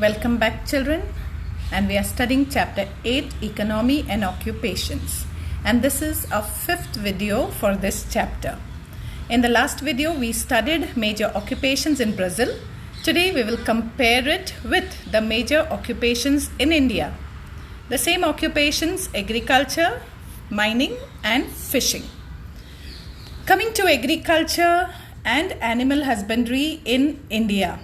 Welcome back, children. And we are studying chapter 8, Economy and Occupations. And this is our fifth video for this chapter. In the last video, we studied major occupations in Brazil. Today, we will compare it with the major occupations in India. The same occupations: agriculture, mining, and fishing. Coming to agriculture and animal husbandry in India.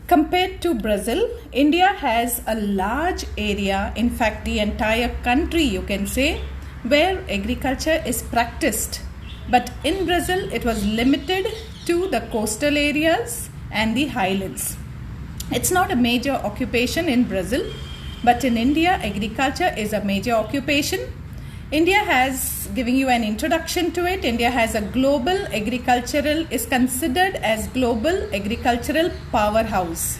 Compared to Brazil, India has a large area, in fact the entire country you can say, where agriculture is practiced. But in Brazil, it was limited to the coastal areas and the highlands. It's not a major occupation in Brazil, but in India, agriculture is a major occupation. India has, giving you an introduction to it, India has a is considered as global agricultural powerhouse.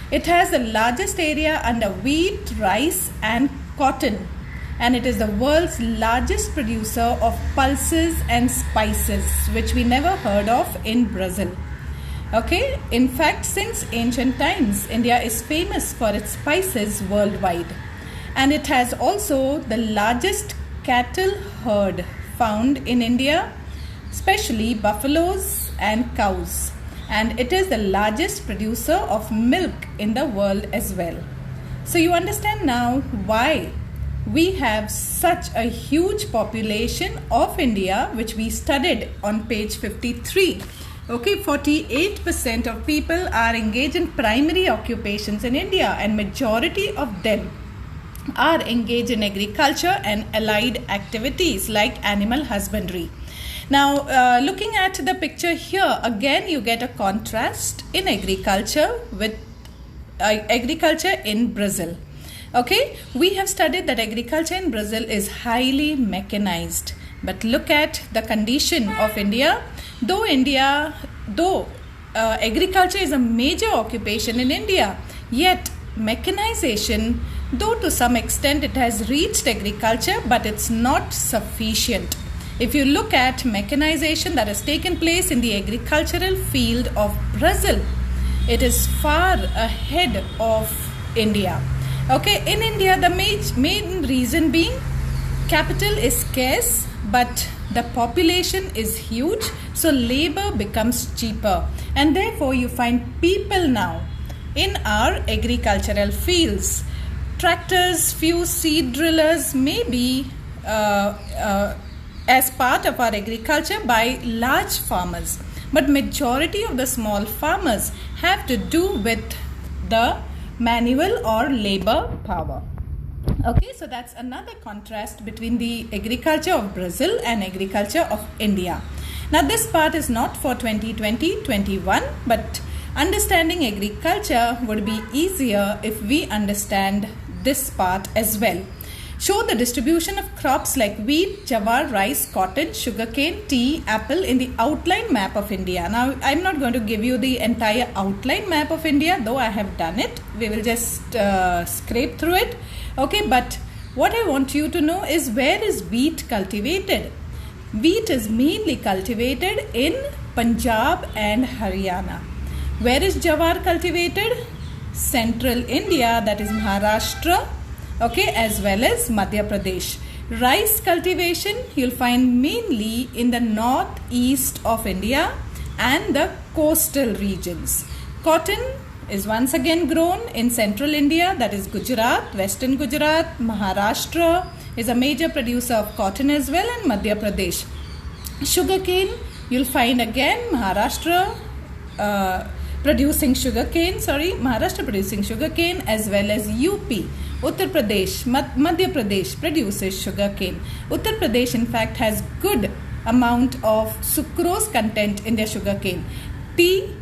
It has the largest area under wheat, rice and cotton, and it is the world's largest producer of pulses and spices, which we never heard of in Brazil. Okay, in fact, since ancient times, India is famous for its spices worldwide, and it has also the largest cattle herd found in India, especially buffaloes and cows, and it is the largest producer of milk in the world as well. So you understand now why we have such a huge population of India, which we studied on page 53. Okay, 48% of people are engaged in primary occupations in India, and majority of them are engaged in agriculture and allied activities like animal husbandry. Now, looking at the picture here, again you get a contrast in agriculture with agriculture in Brazil. Okay, we have studied that agriculture in Brazil is highly mechanized. But look at the condition of India. Though agriculture is a major occupation in India, yet mechanization, though to some extent it has reached agriculture, but it's not sufficient. If you look at mechanization that has taken place in the agricultural field of Brazil, it is far ahead of India. Okay, in India, the main reason being capital is scarce, but the population is huge, so labor becomes cheaper, and therefore you find people now in our agricultural fields. Tractors, few seed drillers may be as part of our agriculture by large farmers, but majority of the small farmers have to do with the manual or labor power. Okay, so that's another contrast between the agriculture of Brazil and agriculture of India. Now this part is not for 2020-21, but understanding agriculture would be easier if we understand this part as well. Show the distribution of crops like wheat, jawar, rice, cotton, sugarcane, tea, apple in the outline map of India. Now, I'm not going to give you the entire outline map of India, though I have done it. We will just scrape through it. Okay, but what I want you to know is, where is wheat cultivated? Wheat is mainly cultivated in Punjab and Haryana. Where is jawar cultivated? Central India, that is Maharashtra, okay, as well as Madhya Pradesh. Rice cultivation you'll find mainly in the northeast of India and the coastal regions. Cotton is once again grown in central India, that is Gujarat, western Gujarat. Maharashtra is a major producer of cotton as well, and Madhya Pradesh. Sugarcane you'll find again Maharashtra producing sugarcane as well as UP. Uttar Pradesh, Madhya Pradesh produces sugarcane. Uttar Pradesh in fact has good amount of sucrose content in their sugarcane. Tea,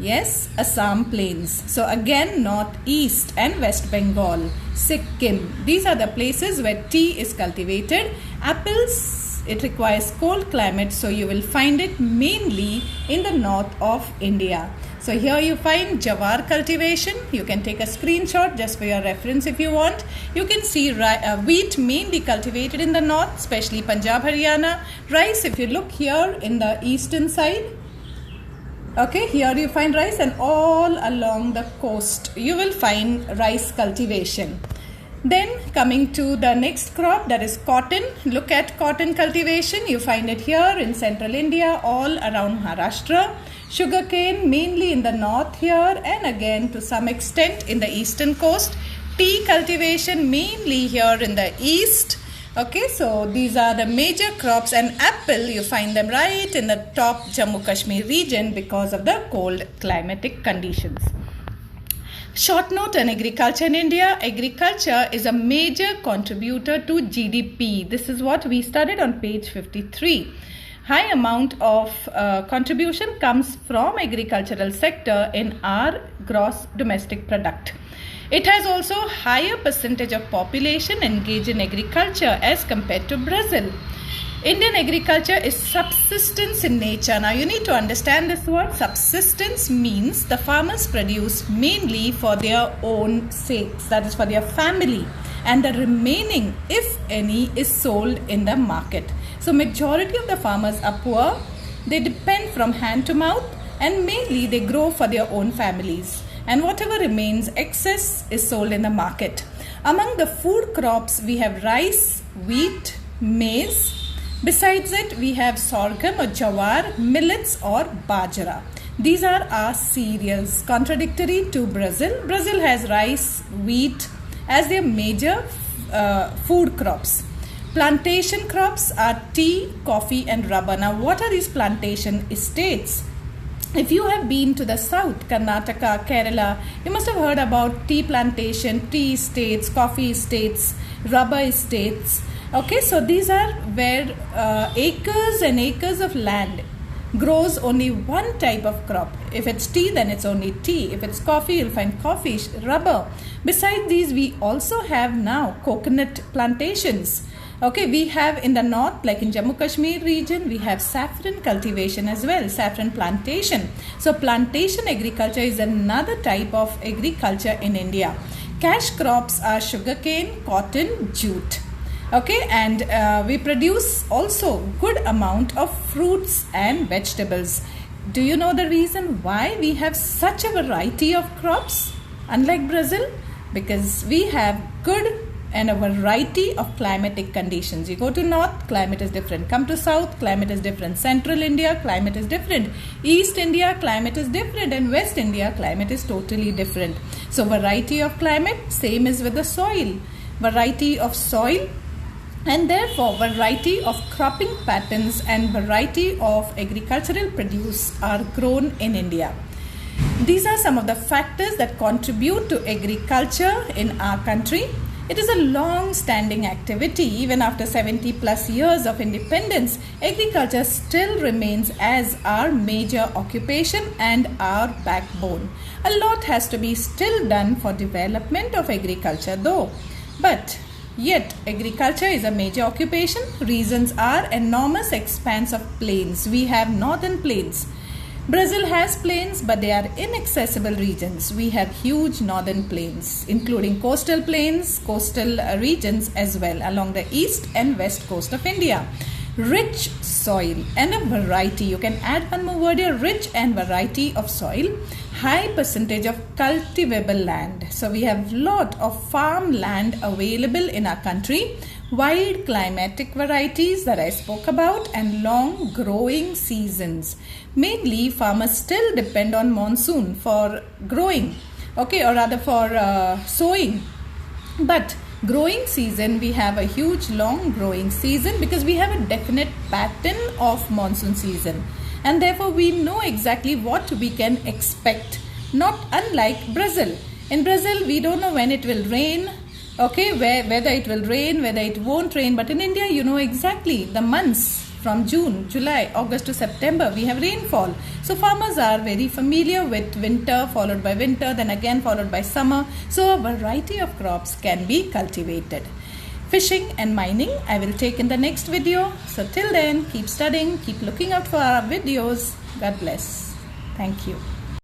yes, Assam plains. So again, northeast and West Bengal, Sikkim. These are the places where tea is cultivated. Apples, it requires cold climate, so you will find it mainly in the north of India. So here you find jawar cultivation. You can take a screenshot just for your reference if you want. You can see wheat mainly cultivated in the north, especially Punjab, Haryana. Rice, if you look here in the eastern side, Okay, here you find rice, and all along the coast you will find rice cultivation. Then coming to the next crop, that is cotton. Look at cotton cultivation. You find it here in central India, all around Maharashtra. Sugarcane mainly in the north here, and again to some extent in the eastern coast. Tea cultivation mainly here in the east. Okay, so these are the major crops, and apple you find them right in the top Jammu Kashmir region because of the cold climatic conditions. Short note on agriculture in India. Agriculture is a major contributor to GDP. This is what we studied on page 53. High amount of contribution comes from agricultural sector in our gross domestic product. It has also higher percentage of population engaged in agriculture as compared to Brazil. Indian agriculture is subsistence in nature. Now you need to understand this word. Subsistence means the farmers produce mainly for their own sakes, that is for their family, and the remaining, if any, is sold in the market. So majority of the farmers are poor. They depend from hand to mouth, and mainly they grow for their own families. And whatever remains, excess, is sold in the market. Among the food crops, we have rice, wheat, maize. Besides it, we have sorghum or jawar, millets or bajra. These are our cereals, contradictory to Brazil. Brazil has rice, wheat as their major food crops. Plantation crops are tea, coffee and rubber. Now what are these plantation estates? If you have been to the south, Karnataka, Kerala, you must have heard about tea plantation, tea estates, coffee estates, rubber estates. Okay, so these are where acres and acres of land grows only one type of crop. If it's tea, then it's only tea. If it's coffee, you'll find coffee, rubber. Besides these, we also have now coconut plantations. Okay, we have in the north, like in Jammu Kashmir region, we have saffron cultivation as well, saffron plantation. So plantation agriculture is another type of agriculture in India. Cash crops are sugarcane, cotton, jute. Okay, and we produce also good amount of fruits and vegetables. Do you know the reason why we have such a variety of crops, unlike Brazil? Because we have good and a variety of climatic conditions. You go to north, climate is different. Come to south, climate is different. Central India, climate is different. East India, climate is different. And West India, climate is totally different. So variety of climate, same is with the soil. Variety of soil, and therefore variety of cropping patterns and variety of agricultural produce are grown in India. These are some of the factors that contribute to agriculture in our country. It is a long-standing activity. Even after 70 plus years of independence, agriculture still remains as our major occupation and our backbone. A lot has to be still done for development of agriculture though. But yet, agriculture is a major occupation. Reasons are enormous expanse of plains. We have northern plains. Brazil has plains, but they are inaccessible regions. We have huge northern plains, including coastal plains, coastal regions as well, along the east and west coast of India. Rich soil and a variety. You can add one more word here, rich and variety of soil. High percentage of cultivable land. So we have lot of farm land available in our country. Wide climatic varieties that I spoke about, and long growing seasons. Mainly farmers still depend on monsoon for growing, okay, or rather for sowing. But growing season, we have a huge long growing season because we have a definite pattern of monsoon season, and therefore we know exactly what we can expect, not unlike Brazil. In Brazil, we don't know when it will rain. Okay, whether it will rain, whether it won't rain. But in India, you know exactly the months from June, July, August to September, we have rainfall. So farmers are very familiar with winter, followed by winter, then again followed by summer. So a variety of crops can be cultivated. Fishing and mining, I will take in the next video. So till then, keep studying, keep looking out for our videos. God bless. Thank you.